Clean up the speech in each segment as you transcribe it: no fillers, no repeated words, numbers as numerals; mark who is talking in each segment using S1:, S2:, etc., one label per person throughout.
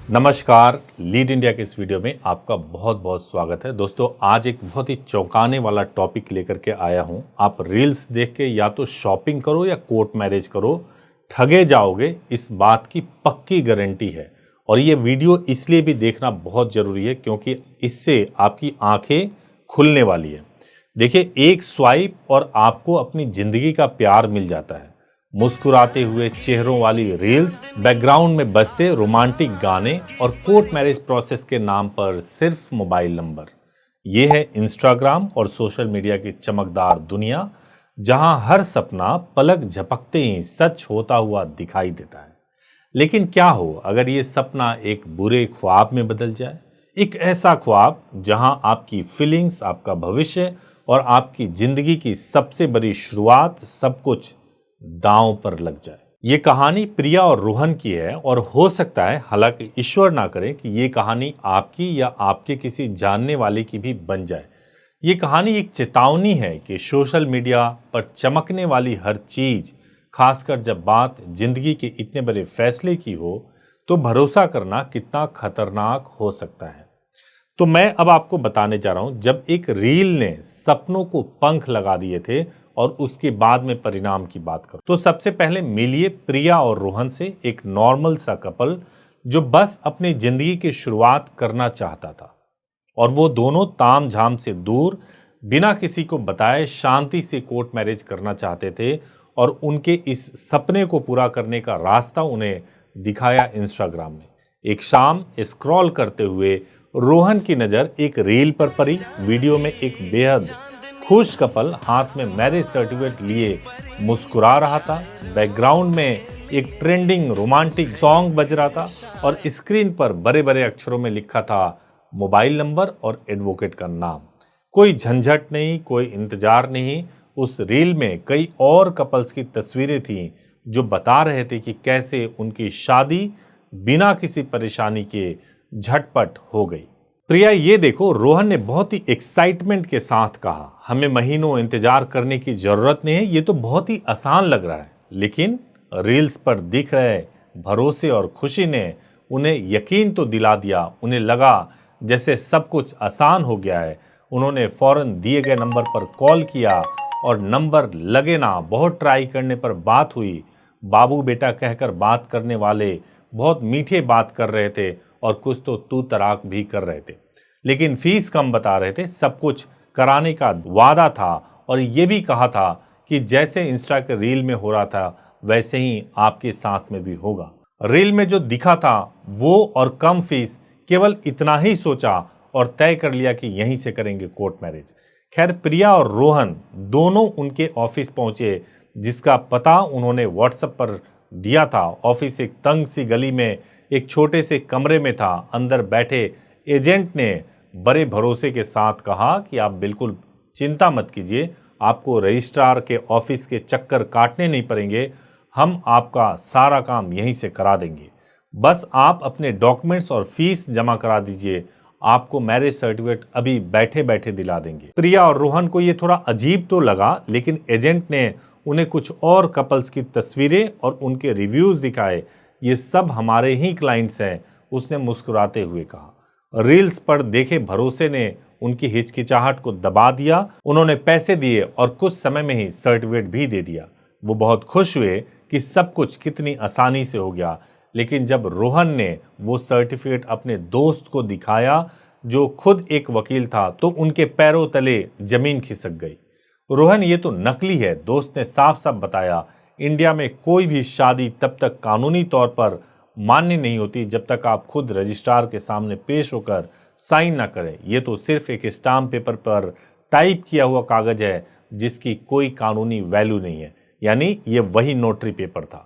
S1: नमस्कार। Lead India के इस वीडियो में आपका बहुत बहुत स्वागत है। दोस्तों, आज एक बहुत ही चौंकाने वाला टॉपिक लेकर के आया हूं। आप रील्स देख के या तो शॉपिंग करो या कोर्ट मैरिज करो, ठगे जाओगे, इस बात की पक्की गारंटी है। और ये वीडियो इसलिए भी देखना बहुत ज़रूरी है क्योंकि इससे आपकी आंखें खुलने वाली है। देखिए, एक स्वाइप और आपको अपनी ज़िंदगी का प्यार मिल जाता है। मुस्कुराते हुए चेहरों वाली रील्स, बैकग्राउंड में बजते रोमांटिक गाने और कोर्ट मैरिज प्रोसेस के नाम पर सिर्फ मोबाइल नंबर। ये है इंस्टाग्राम और सोशल मीडिया की चमकदार दुनिया, जहां हर सपना पलक झपकते ही सच होता हुआ दिखाई देता है। लेकिन क्या हो अगर ये सपना एक बुरे ख्वाब में बदल जाए? एक ऐसा ख्वाब जहां आपकी फीलिंग्स, आपका भविष्य और आपकी जिंदगी की सबसे बड़ी शुरुआत सब कुछ दांव पर लग जाए। ये कहानी प्रिया और रोहन की है और हो सकता है, हालांकि ईश्वर ना करे, कि ये कहानी आपकी या आपके किसी जानने वाले की भी बन जाए। ये कहानी एक चेतावनी है कि सोशल मीडिया पर चमकने वाली हर चीज, खासकर जब बात जिंदगी के इतने बड़े फैसले की हो, तो भरोसा करना कितना खतरनाक हो सकता है। तो मैं अब आपको बताने जा रहा हूं, जब एक रील ने सपनों को पंख लगा दिए थे और उसके बाद में परिणाम की बात करूं, तो सबसे पहले मिलिए प्रिया और रोहन से, एक नॉर्मल सा कपल जो बस अपनी जिंदगी की शुरुआत करना चाहता था। और वो दोनों ताम झाम से दूर, बिना किसी को बताए शांति से कोर्ट मैरिज करना चाहते थे। और उनके इस सपने को पूरा करने का रास्ता उन्हें दिखाया इंस्टाग्राम में। एक शाम स्क्रॉल करते हुए रोहन की नज़र एक रील पर पड़ी। वीडियो में एक बेहद खुश कपल हाथ में मैरिज सर्टिफिकेट लिए मुस्कुरा रहा था। बैकग्राउंड में एक ट्रेंडिंग रोमांटिक सॉन्ग बज रहा था और स्क्रीन पर बड़े बड़े अक्षरों में लिखा था मोबाइल नंबर और एडवोकेट का नाम। कोई झंझट नहीं, कोई इंतजार नहीं। उस रील में कई और कपल्स की तस्वीरें थीं जो बता रहे थे कि कैसे उनकी शादी बिना किसी परेशानी के झटपट हो गई। प्रिया, ये देखो, रोहन ने बहुत ही एक्साइटमेंट के साथ कहा, हमें महीनों इंतजार करने की जरूरत नहीं है, ये तो बहुत ही आसान लग रहा है। लेकिन रील्स पर दिख रहे भरोसे और खुशी ने उन्हें यकीन तो दिला दिया। उन्हें लगा जैसे सब कुछ आसान हो गया है। उन्होंने फौरन दिए गए नंबर पर कॉल किया और नंबर लगे ना, बहुत ट्राई करने पर बात हुई। बाबू बेटा कहकर बात करने वाले बहुत मीठे बात कर रहे थे और कुछ तो तू तराक भी कर रहे थे, लेकिन फीस कम बता रहे थे। सब कुछ कराने का वादा था और ये भी कहा था कि जैसे इंस्टा के रील में हो रहा था वैसे ही आपके साथ में भी होगा। रील में जो दिखा था वो और कम फीस, केवल इतना ही सोचा और तय कर लिया कि यहीं से करेंगे कोर्ट मैरिज। खैर, प्रिया और रोहन दोनों उनके ऑफिस पहुंचे, जिसका पता उन्होंने व्हाट्सएप पर दिया था। ऑफिस एक तंग सी गली में एक छोटे से कमरे में था। अंदर बैठे एजेंट ने बड़े भरोसे के साथ कहा कि आप बिल्कुल चिंता मत कीजिए, आपको रजिस्ट्रार के ऑफिस के चक्कर काटने नहीं पड़ेंगे, हम आपका सारा काम यहीं से करा देंगे। बस आप अपने डॉक्यूमेंट्स और फीस जमा करा दीजिए, आपको मैरिज सर्टिफिकेट अभी बैठे बैठे दिला देंगे। प्रिया और रोहन को ये थोड़ा अजीब तो लगा, लेकिन एजेंट ने उन्हें कुछ और कपल्स की तस्वीरें और उनके रिव्यूज दिखाए। ये सब हमारे ही क्लाइंट्स हैं, उसने मुस्कुराते हुए कहा। रील्स पर देखे भरोसे ने उनकी हिचकिचाहट को दबा दिया। उन्होंने पैसे दिए और कुछ समय में ही सर्टिफिकेट भी दे दिया। वो बहुत खुश हुए कि सब कुछ कितनी आसानी से हो गया। लेकिन जब रोहन ने वो सर्टिफिकेट अपने दोस्त को दिखाया, जो खुद एक वकील था, तो उनके पैरों तले जमीन खिसक गई। रोहन, ये तो नकली है, दोस्त ने साफ साफ बताया। इंडिया में कोई भी शादी तब तक कानूनी तौर पर मान्य नहीं होती जब तक आप खुद रजिस्ट्रार के सामने पेश होकर साइन ना करें। ये तो सिर्फ एक स्टाम्प पेपर पर टाइप किया हुआ कागज है जिसकी कोई कानूनी वैल्यू नहीं है। यानी ये वही नोटरी पेपर था।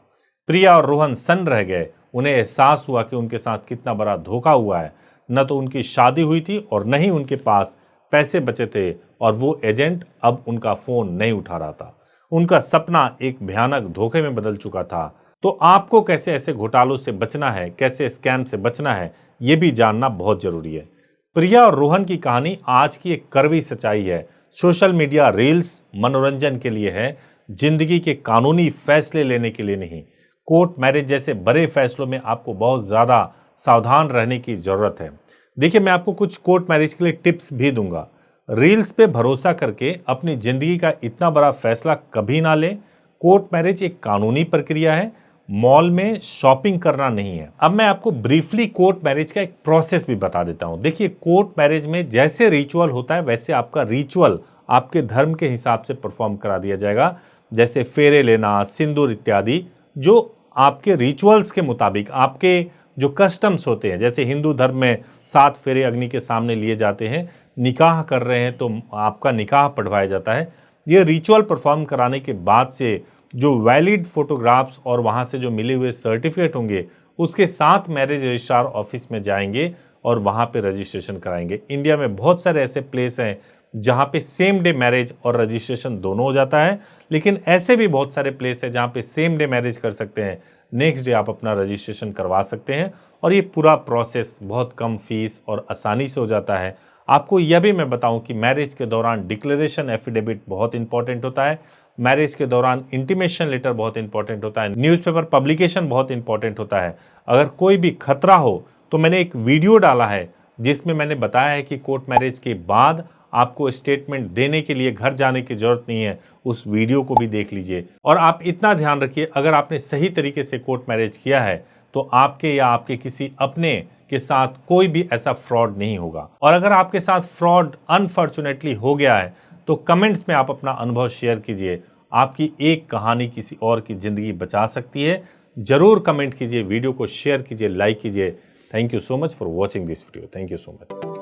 S1: प्रिया और रोहन सन्न रह गए। उन्हें एहसास हुआ कि उनके साथ कितना बड़ा धोखा हुआ है। न तो उनकी शादी हुई थी और न ही उनके पास पैसे बचे थे, और वो एजेंट अब उनका फोन नहीं उठा रहा था। उनका सपना एक भयानक धोखे में बदल चुका था। तो आपको कैसे ऐसे घोटालों से बचना है, कैसे स्कैम से बचना है, ये भी जानना बहुत जरूरी है। प्रिया और रोहन की कहानी आज की एक कड़वी सच्चाई है। सोशल मीडिया रील्स मनोरंजन के लिए है, जिंदगी के कानूनी फैसले लेने के लिए नहीं। कोर्ट मैरिज जैसे बड़े फैसलों में आपको बहुत ज्यादा सावधान रहने की ज़रूरत है। देखिए, मैं आपको कुछ कोर्ट मैरिज के लिए टिप्स भी दूंगा। रील्स पे भरोसा करके अपनी ज़िंदगी का इतना बड़ा फैसला कभी ना लें। कोर्ट मैरिज एक कानूनी प्रक्रिया है, मॉल में शॉपिंग करना नहीं है। अब मैं आपको ब्रीफली कोर्ट मैरिज का एक प्रोसेस भी बता देता हूं। देखिए, कोर्ट मैरिज में जैसे रिचुअल होता है वैसे आपका रिचुअल आपके धर्म के हिसाब से परफॉर्म करा दिया जाएगा, जैसे फेरे लेना, सिंदूर इत्यादि, जो आपके रिचुअल्स के मुताबिक, आपके जो कस्टम्स होते हैं। जैसे हिंदू धर्म में 7 फेरे अग्नि के सामने लिए जाते हैं, निकाह कर रहे हैं तो आपका निकाह पढ़वाया जाता है। ये रिचुअल परफॉर्म कराने के बाद से जो वैलिड फोटोग्राफ्स और वहाँ से जो मिले हुए सर्टिफिकेट होंगे, उसके साथ मैरिज रजिस्ट्रार ऑफिस में जाएंगे और वहाँ पे रजिस्ट्रेशन कराएंगे। इंडिया में बहुत सारे ऐसे प्लेस हैं जहाँ पे सेम डे मैरिज और रजिस्ट्रेशन दोनों हो जाता है, लेकिन ऐसे भी बहुत सारे प्लेस हैं जहाँ पे सेम डे मैरिज कर सकते हैं, नेक्स्ट डे आप अपना रजिस्ट्रेशन करवा सकते हैं और ये पूरा प्रोसेस बहुत कम फीस और आसानी से हो जाता है। आपको यह भी मैं बताऊं कि मैरिज के दौरान डिक्लेरेशन एफिडेविट बहुत इंपॉर्टेंट होता है, मैरिज के दौरान इंटीमेशन लेटर बहुत इंपॉर्टेंट होता है, न्यूज़पेपर पब्लिकेशन बहुत इंपॉर्टेंट होता है। अगर कोई भी खतरा हो तो मैंने एक वीडियो डाला है जिसमें मैंने बताया है कि कोर्ट मैरिज के बाद आपको स्टेटमेंट देने के लिए घर जाने की जरूरत नहीं है। उस वीडियो को भी देख लीजिए। और आप इतना ध्यान रखिए, अगर आपने सही तरीके से कोर्ट मैरिज किया है तो आपके या आपके किसी अपने के साथ कोई भी ऐसा फ्रॉड नहीं होगा। और अगर आपके साथ फ्रॉड अनफॉर्चुनेटली हो गया है तो कमेंट्स में आप अपना अनुभव शेयर कीजिए। आपकी एक कहानी किसी और की जिंदगी बचा सकती है। जरूर कमेंट कीजिए, वीडियो को शेयर कीजिए, लाइक कीजिए। Thank you so much for watching this video. Thank you so much.